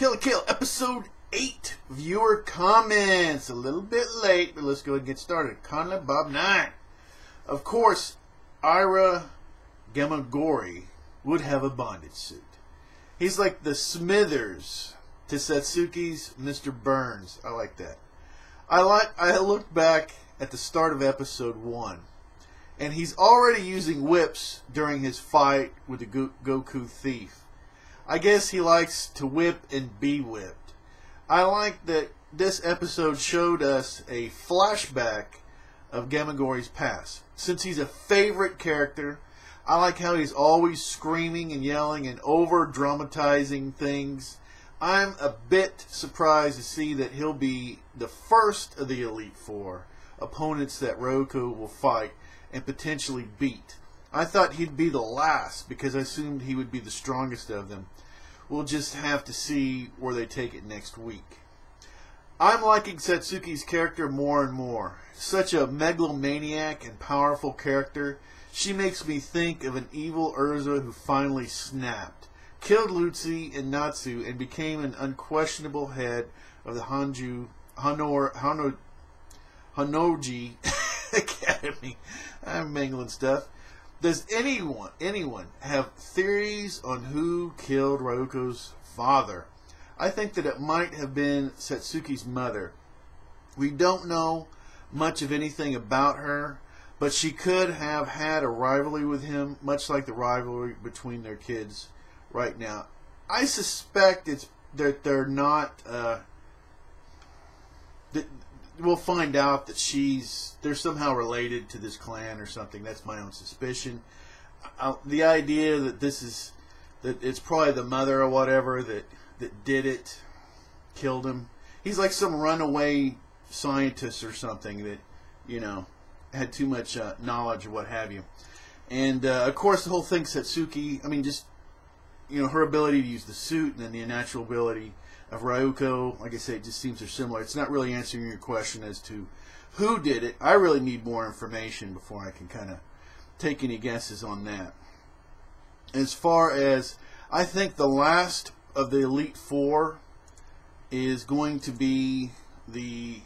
Kill la Kill, episode 8. Viewer comments. A little bit late, but let's go and get started. Conla Bob 9. Of course, Ira Gamagori would have a bondage suit. He's like the Smithers to Satsuki's Mr. Burns. I like that. I looked back at the start of episode 1, and he's already using whips during his fight with the Goku thief. I guess he likes to whip and be whipped. I like that this episode showed us a flashback of Gamagori's past. Since he's a favorite character, I like how he's always screaming and yelling and over-dramatizing things. I'm a bit surprised to see that he'll be the first of the Elite Four opponents that Roku will fight and potentially beat. I thought he'd be the last because I assumed he would be the strongest of them. We'll just have to see where they take it next week. I'm liking Satsuki's character more and more. Such a megalomaniac and powerful character. She makes me think of an evil Urza who finally snapped, killed Lutzi and Natsu, and became an unquestionable head of the Hanoji Academy. I'm mangling stuff. Does anyone have theories on who killed Ryoko's father? I think that it might have been Satsuki's mother. We don't know much of anything about her, but she could have had a rivalry with him, much like the rivalry between their kids right now. I suspect it's that they're not. We'll find out that they're somehow related to this clan or something. That's my own suspicion. The idea that it's probably the mother or whatever that did it, killed him. He's like some runaway scientist or something that, had too much knowledge or what have you. And of course, the whole thing, Satsuki. I mean, just her ability to use the suit and then the natural ability of Ryoko, like I say, it just seems they're similar. It's not really answering your question as to who did it. I really need more information before I can kind of take any guesses on that. As far as, I think the last of the Elite Four is going to be the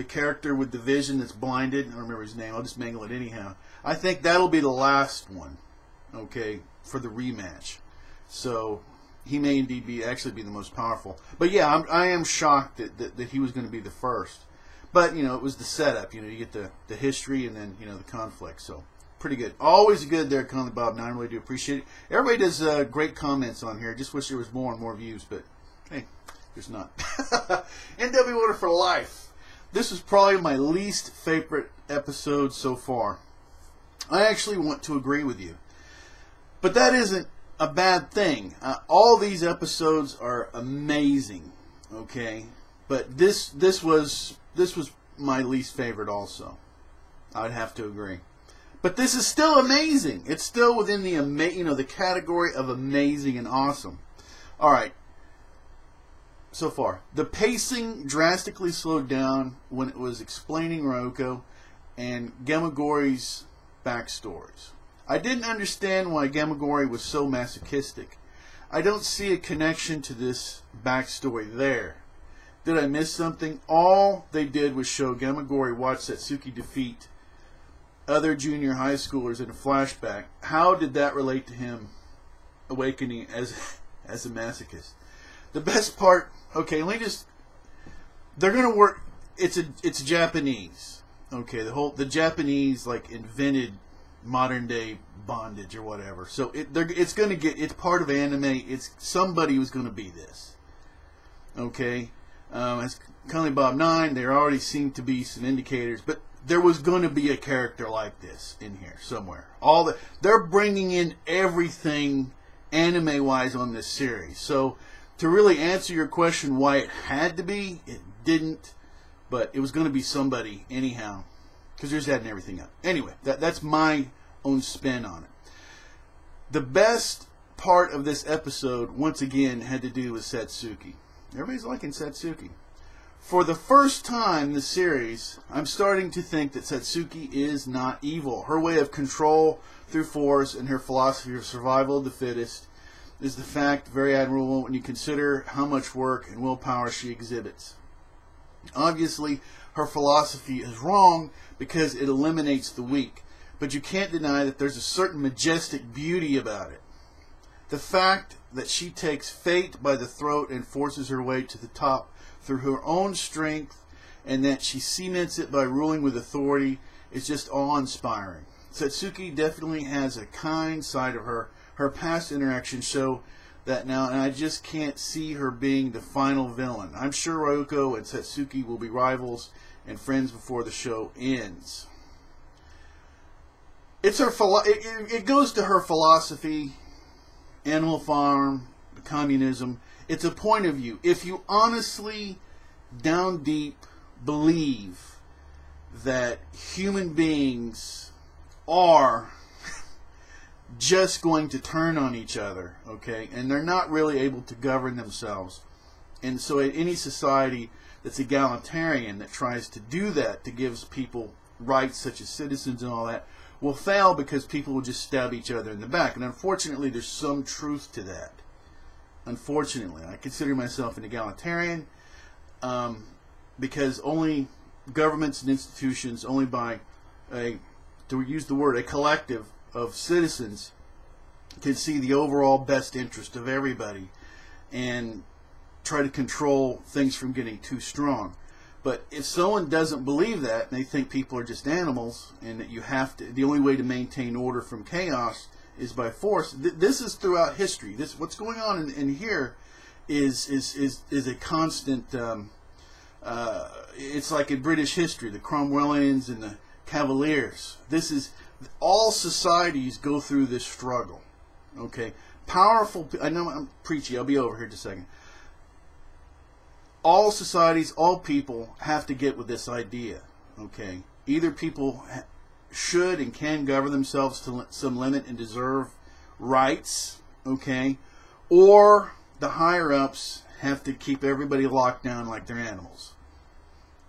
character with the vision that's blinded. I don't remember his name. I'll just mangle it anyhow. I think that'll be the last one, okay, for the rematch. So he may indeed actually be the most powerful. But yeah, I am shocked that he was going to be the first. But, it was the setup. You get the history and then, the conflict. So, pretty good. Always good there, Conley Bob, and I really do appreciate it. Everybody does great comments on here. Just wish there was more and more views, but, hey, there's not. NW Order for Life. This is probably my least favorite episode so far. I actually want to agree with you. But that isn't a bad thing. All these episodes are amazing, okay? But this was my least favorite also. I'd have to agree. But this is still amazing. It's still within the the category of amazing and awesome. All right. So far, the pacing drastically slowed down when it was explaining Ryoko and Gamagori's backstories. I didn't understand why Gamagori was so masochistic. I don't see a connection to this backstory there. Did I miss something? All they did was show Gamagori watch Satsuki defeat other junior high schoolers in a flashback. How did that relate to him awakening as a masochist? The best part, okay, they're gonna work. It's Japanese, okay. The Japanese invented modern day bondage or whatever. So it's part of anime. It's somebody who's going to be this. Okay, as Conley Bob 9, there already seem to be some indicators, but there was going to be a character like this in here somewhere. They're bringing in everything anime wise on this series. So to really answer your question why it had to be, it didn't, but it was going to be somebody anyhow. Because there's adding everything up. Anyway, that's my own spin on it. The best part of this episode, once again, had to do with Satsuki. Everybody's liking Satsuki. For the first time in the series, I'm starting to think that Satsuki is not evil. Her way of control through force and her philosophy of survival of the fittest is the fact very admirable when you consider how much work and willpower she exhibits. Obviously, her philosophy is wrong because it eliminates the weak, but you can't deny that there's a certain majestic beauty about it. The fact that she takes fate by the throat and forces her way to the top through her own strength, and that she cements it by ruling with authority, is just awe-inspiring. Satsuki definitely has a kind side of her. Her past interactions show that now, and I just can't see her being the final villain. I'm sure Ryuko and Satsuki will be rivals and friends before the show ends. It's her it goes to her philosophy, Animal Farm, communism. It's a point of view. If you honestly, down deep, believe that human beings are just going to turn on each other, okay, and they're not really able to govern themselves, and so any society that's egalitarian that tries to do that, to give people rights such as citizens and all that, will fail because people will just stab each other in the back. And unfortunately, there's some truth to that. Unfortunately, I consider myself an egalitarian because only governments and institutions, only by to use the word, a collective of citizens, can see the overall best interest of everybody and try to control things from getting too strong. But if someone doesn't believe that, and they think people are just animals, and that you have to, the only way to maintain order from chaos is by force. This is throughout history. This, what's going on in here, is a constant. It's like in British history, the Cromwellians and the Cavaliers. This is, all societies go through this struggle. Okay, powerful. I know I'm preachy. I'll be over here in just a second. All societies, all people have to get with this idea. Okay, either people should and can govern themselves to some limit and deserve rights. Okay, or the higher ups have to keep everybody locked down like they're animals.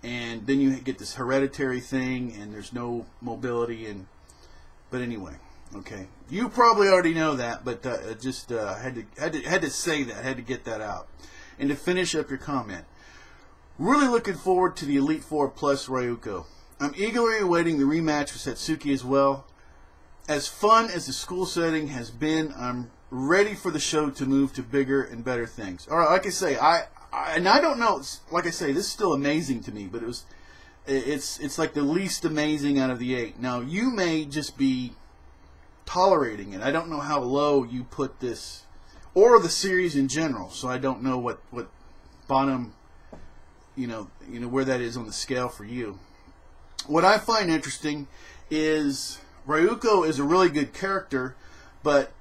And then you get this hereditary thing, and there's no mobility. But anyway, okay, you probably already know that, but just had to say that, had to get that out. And to finish up your comment, really looking forward to the Elite Four plus Ryuko. I'm eagerly awaiting the rematch with Satsuki as well. As fun as the school setting has been, I'm ready for the show to move to bigger and better things. All right, like I say, and I don't know. Like I say, this is still amazing to me, but it's like the least amazing out of the 8. Now you may just be tolerating it. I don't know how low you put this, or the series in general. So I don't know what bottom, you know where that is on the scale for you. What I find interesting is Ryuko is a really good character, but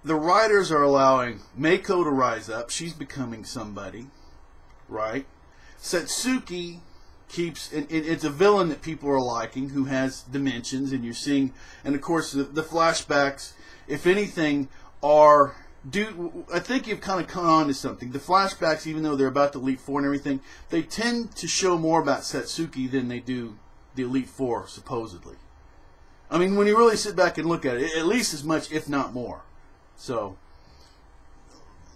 the writers are allowing Meiko to rise up. She's becoming somebody, right? Satsuki keeps, and it's a villain that people are liking, who has dimensions, and you're seeing, and of course the flashbacks, if anything, are, I think you've kind of come on to something. The flashbacks, even though they're about the Elite Four and everything, they tend to show more about Satsuki than they do the Elite Four, supposedly. I mean, when you really sit back and look at it, at least as much, if not more. So,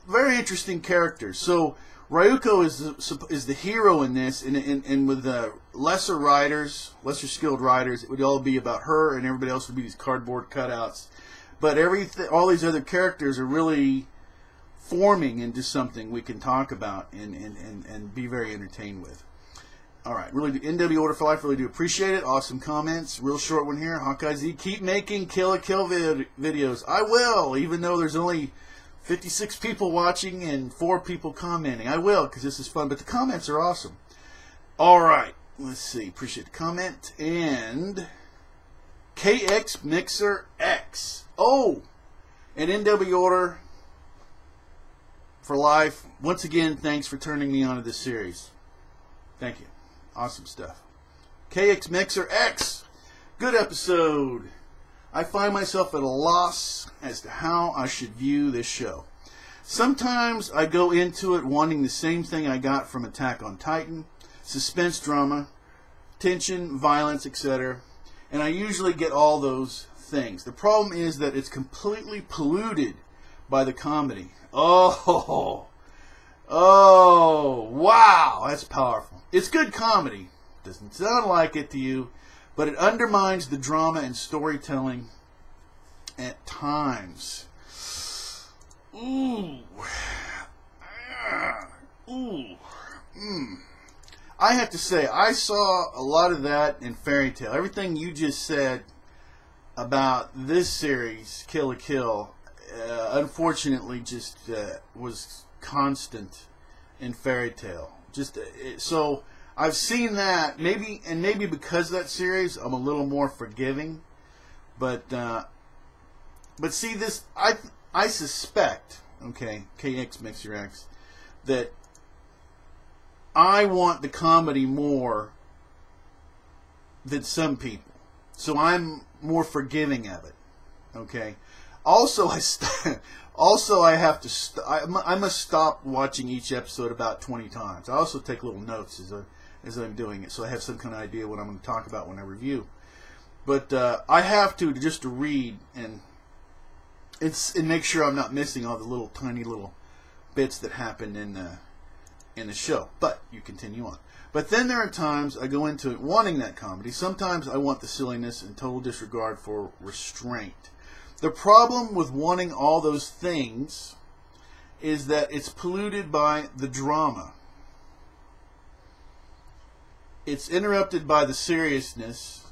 very interesting characters. So, Ryuko is the hero in this, and with the lesser writers, lesser skilled writers, it would all be about her, and everybody else would be these cardboard cutouts. But all these other characters are really forming into something we can talk about and be very entertained with. All right, really, NW Order for Life, really do appreciate it. Awesome comments. Real short one here. Hawkeye Z, keep making Kill a Kill videos. I will, even though there's only 56 people watching and 4 people commenting. I will, because this is fun, but the comments are awesome. All right, let's see. Appreciate the comment. And KX Mixer X. Oh, and NW Order for Life, once again, thanks for turning me on to this series. Thank you. Awesome stuff. KX Mixer X. Good episode. I find myself at a loss as to how I should view this show. Sometimes I go into it wanting the same thing I got from Attack on Titan. Suspense drama, tension, violence, etc. And I usually get all those things. The problem is that it's completely polluted by the comedy. Oh, wow, that's powerful. It's good comedy. Doesn't sound like it to you, but it undermines the drama and storytelling at times. Ooh. Ooh. I have to say, I saw a lot of that in Fairy Tale. Everything you just said about this series, Kill la Kill, unfortunately just was constant in Fairy Tale. So I've seen that, maybe because of that series, I'm a little more forgiving. But see, this, I suspect, okay, KX makes your X, that I want the comedy more than some people. So I'm more forgiving of it. Okay. Also, I have to. I must stop watching each episode about 20 times. I also take little notes as I'm doing it, so I have some kind of idea what I'm going to talk about when I review. But I have to just to read and make sure I'm not missing all the little tiny little bits that happen in the show. But you continue on. But then there are times I go into it wanting that comedy. Sometimes I want the silliness and total disregard for restraint. The problem with wanting all those things is that it's polluted by the drama. It's interrupted by the seriousness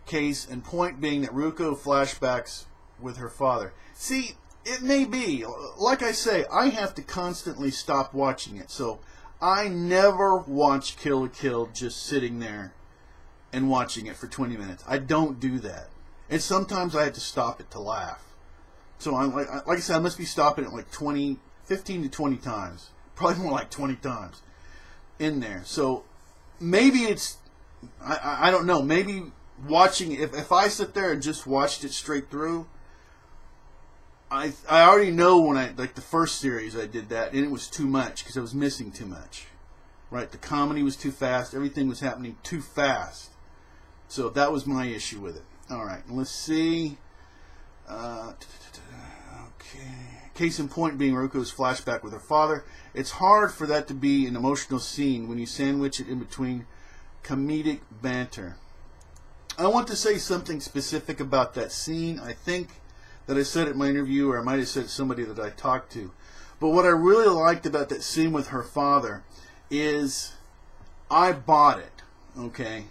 case, and point being that Ruko flashbacks with her father. See, it may be. Like I say, I have to constantly stop watching it. So I never watch Kill la Kill just sitting there and watching it for 20 minutes. I don't do that. And sometimes I have to stop it to laugh. So I'm like I said, I must be stopping it like 15 to 20 times. Probably more like 20 times in there. So maybe it's, I don't know, maybe watching, if I sit there and just watched it straight through, I already know when like the first series I did that, and it was too much because I was missing too much. Right? The comedy was too fast. Everything was happening too fast. So that was my issue with it. All right, let's see. Okay. Case in point being Ruko's flashback with her father. It's hard for that to be an emotional scene when you sandwich it in between comedic banter. I want to say something specific about that scene. I think that I said it in my interview, or I might have said it to somebody that I talked to. But what I really liked about that scene with her father is I bought it, okay?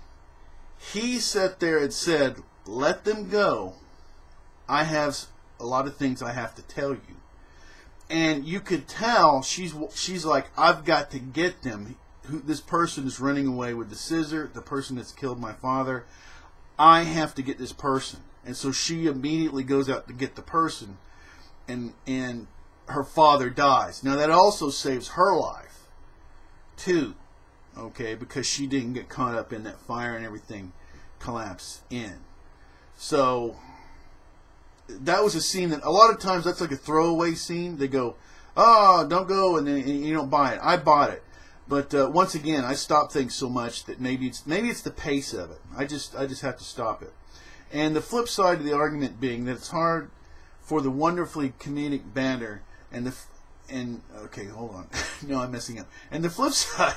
He sat there and said, let them go. I have a lot of things I have to tell you. And you could tell she's like, I've got to get them. This person is running away with the scissor, the person that's killed my father. I have to get this person. And so she immediately goes out to get the person, and her father dies. Now that also saves her life, too, okay, because she didn't get caught up in that fire and everything collapsed in. So that was a scene that a lot of times that's like a throwaway scene. They go, oh, don't go, and then you don't buy it. I bought it. But once again, I stop things so much that maybe it's the pace of it. I just have to stop it. And the flip side of the argument being that it's hard for the wonderfully comedic banter and okay, hold on. No, I'm messing up. And the flip side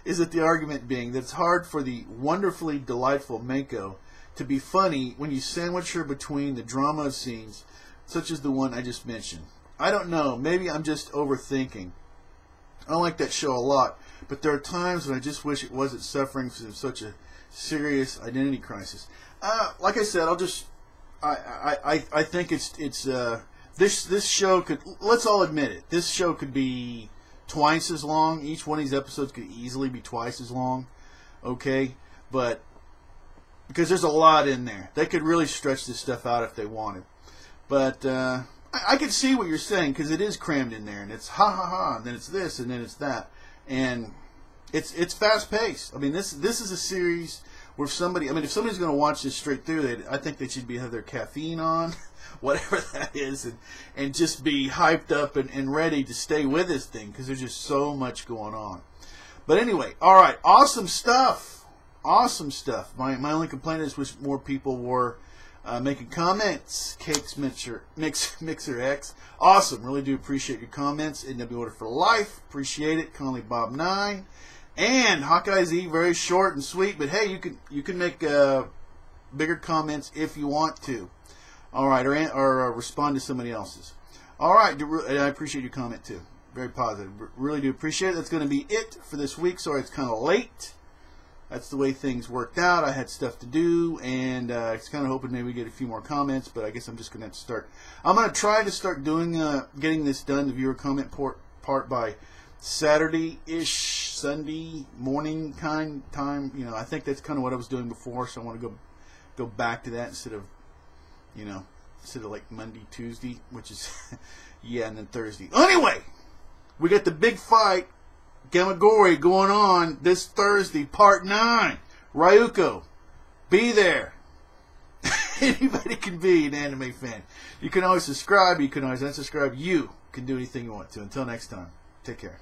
is that the argument being that it's hard for the wonderfully delightful Mako to be funny when you sandwich her between the drama scenes, such as the one I just mentioned. I don't know. Maybe I'm just overthinking. I like that show a lot, but there are times when I just wish it wasn't suffering from such a serious identity crisis. Like I said, I think this show could, let's all admit it, this show could be twice as long. Each one of these episodes could easily be twice as long, okay? But because there's a lot in there, they could really stretch this stuff out if they wanted. But I could see what you're saying, because it is crammed in there, and it's ha ha ha, and then it's this, and then it's that, and it's fast paced. I mean, this is a series where if somebody's going to watch this straight through, I think they should have their caffeine on, whatever that is, and just be hyped up and ready to stay with this thing, because there's just so much going on. But anyway, all right, awesome stuff. Awesome stuff. My only complaint is wish more people were making comments. Cakes Mixer X. Awesome. Really do appreciate your comments. NW Order for Life. Appreciate it. Conley Bob 9. And Hawkeye Z, very short and sweet, but hey, you can make bigger comments if you want to. All right, or respond to somebody else's. All right, I appreciate your comment too. Very positive. Really do appreciate it. That's going to be it for this week. Sorry it's kind of late. That's the way things worked out. I had stuff to do, and I was kind of hoping maybe we get a few more comments, but I guess I'm just going to have to start. I'm going to try to start doing getting this done, the viewer comment part by Saturday-ish, Sunday morning kind time. You know, I think that's kind of what I was doing before, so I want to go back to that instead of like Monday, Tuesday, which is yeah, and then Thursday. Anyway, we got the big fight, Gamagori, going on this Thursday, Part 9. Ryuko, be there. Anybody can be an anime fan. You can always subscribe. You can always unsubscribe. You can do anything you want to. Until next time, take care.